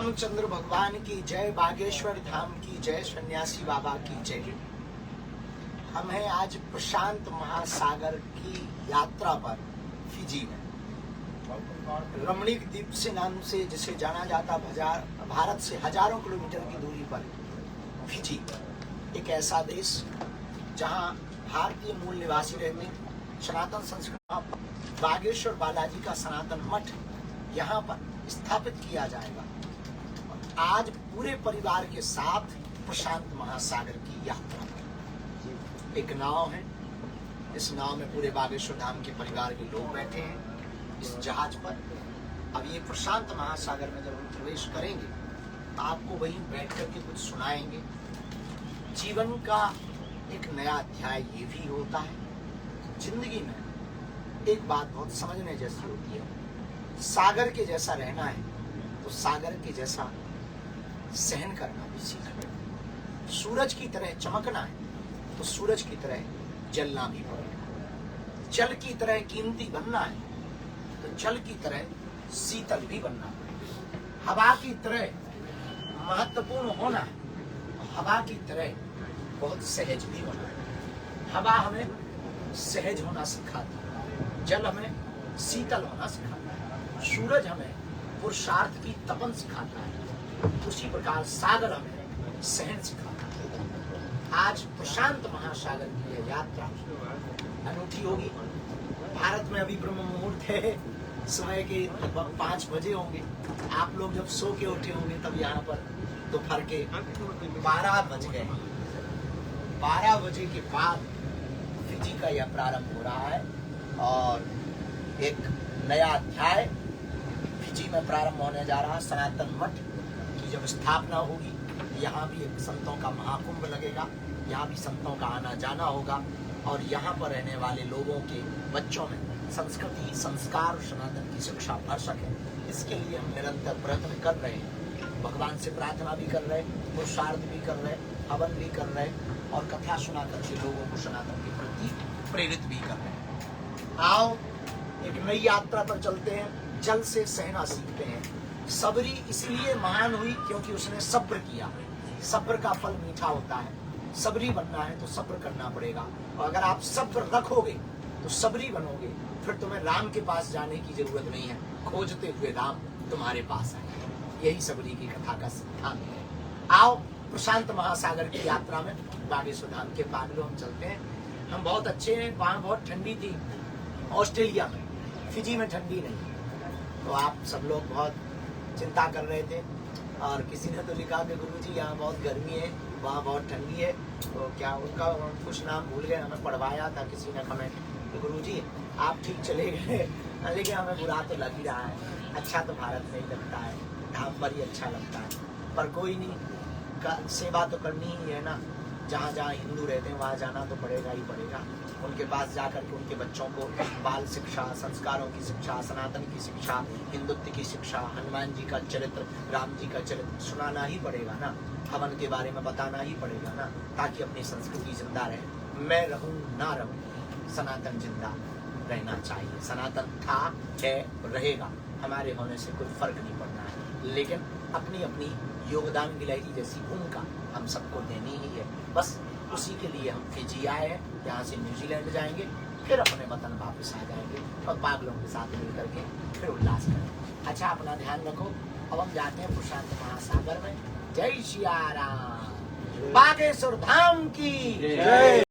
रामचंद्र भगवान की जय, बागेश्वर धाम की जय, सन्यासी बाबा की जय। हम हैं आज प्रशांत महासागर की यात्रा पर फिजी में। रमणीक द्वीप से नाम से जिसे जाना जाता भारत से हजारों किलोमीटर की दूरी पर फिजी एक ऐसा देश जहां भारतीय मूल निवासी रहते हैं। सनातन संस्कृति बागेश्वर बालाजी का सनातन मठ यहाँ पर स्थापित किया जाएगा। आज पूरे परिवार के साथ प्रशांत महासागर की यात्रा पर एक नाव है। इस नाव में पूरे बागेश्वर धाम के परिवार के लोग बैठे हैं इस जहाज पर। अब ये प्रशांत महासागर में जब हम प्रवेश करेंगे तो आपको वहीं बैठ करके कुछ सुनाएंगे। जीवन का एक नया अध्याय ये भी होता है। जिंदगी में एक बात बहुत समझने जैसी होती है, सागर के जैसा रहना है तो सागर के जैसा सहन करना भी सीखना। सूरज की तरह चमकना है तो सूरज की तरह जलना भी पड़ेगा। जल की तरह कीमती बनना है तो जल की तरह शीतल भी बनना पड़ेगा। हवा की तरह महत्वपूर्ण होना है तो हवा की तरह बहुत सहज भी होना है। हवा हमें सहज होना सिखाती है, जल हमें शीतल होना सिखाता है, सूरज हमें पुरुषार्थ की तपन सिखाता है, उसी प्रकार सागर हमें सहन सिखाता है। आज प्रशांत महासागर की यह यात्रा अनूठी होगी। भारत में अभी ब्रह्म मुहूर्त है, समय के लगभग 5 बजे होंगे। आप लोग जब सो के उठे होंगे तब यहाँ पर दोपहर के 12 बज गए। 12 बजे के बाद फिजी का यह प्रारंभ हो रहा है और एक नया अध्याय फिजी में प्रारंभ होने जा रहा है। सनातन मठ की जब स्थापना होगी, यहाँ भी एक संतों का महाकुंभ लगेगा। यहाँ भी संतों का आना जाना होगा और यहाँ पर रहने वाले लोगों के बच्चों में संस्कृति, संस्कार और सनातन की शिक्षा भर सके, इसके लिए हम निरंतर प्रयत्न कर रहे हैं। भगवान से प्रार्थना भी कर रहे हैं, पुरुषार्थ भी कर रहे हैं, हवन भी कर रहे हैं और कथा सुना करके लोगों को सनातन के प्रति प्रेरित भी कर रहे हैं। आओ एक नई यात्रा पर चलते हैं। जल से सहना सीखते हैं। सबरी इसलिए महान हुई क्योंकि उसने सब्र किया। सब्र का फल मीठा होता है। सबरी बनना है तो सब्र करना पड़ेगा और अगर आप सब्र रखोगे तो सबरी बनोगे। फिर तुम्हें राम के पास जाने की जरूरत नहीं है, खोजते हुए राम तुम्हारे पास आए। यही सबरी की कथा का सिद्धांत है। आओ प्रशांत महासागर की यात्रा में बागेश्वर धाम के पागलों हम चलते हैं। हम बहुत अच्छे हैं। वहाँ बहुत ठंडी थी ऑस्ट्रेलिया में, फिजी में ठंडी नहीं। तो आप सब लोग बहुत चिंता कर रहे थे और किसी ने तो लिखा कि गुरुजी यहाँ बहुत गर्मी है, वहाँ बहुत ठंडी है। तो क्या उनका कुछ नाम भूल गए, हमें पढ़वाया था किसी ने कमेंट तो गुरुजी आप ठीक चले गए, लेकिन हमें बुरा तो लग ही रहा है। अच्छा तो भारत में ही लगता है, धाम पर ही अच्छा लगता है, पर कोई नहीं, सेवा तो करनी ही है ना। जहाँ जहाँ हिंदू रहते हैं वहाँ जाना तो पड़ेगा ही पड़ेगा। उनके पास जाकर के उनके बच्चों को बाल शिक्षा, संस्कारों की शिक्षा, सनातन की शिक्षा, हिंदुत्व की शिक्षा, हनुमान जी का चरित्र, राम जी का चरित्र सुनाना ही पड़ेगा ना। हवन के बारे में बताना ही पड़ेगा ना, ताकि अपनी संस्कृति जिंदा रहे। मैं रहूं ना रहूं, सनातन जिंदा रहना चाहिए। सनातन था, है, रहेगा। हमारे होने से कोई फर्क नहीं पड़ना है, लेकिन अपनी अपनी योगदान गिलहरी जैसी भूमिका हम सबको देनी ही है। बस उसी के लिए हम फिजी आए हैं। यहाँ से न्यूजीलैंड जाएंगे, फिर अपने वतन वापस आ जाएंगे और पागलों के साथ मिल करके फिर उल्लास करेंगे। अच्छा, अपना ध्यान रखो। अब हम जाते हैं प्रशांत महासागर में। जय सिया राम, बागेश्वर धाम की जय।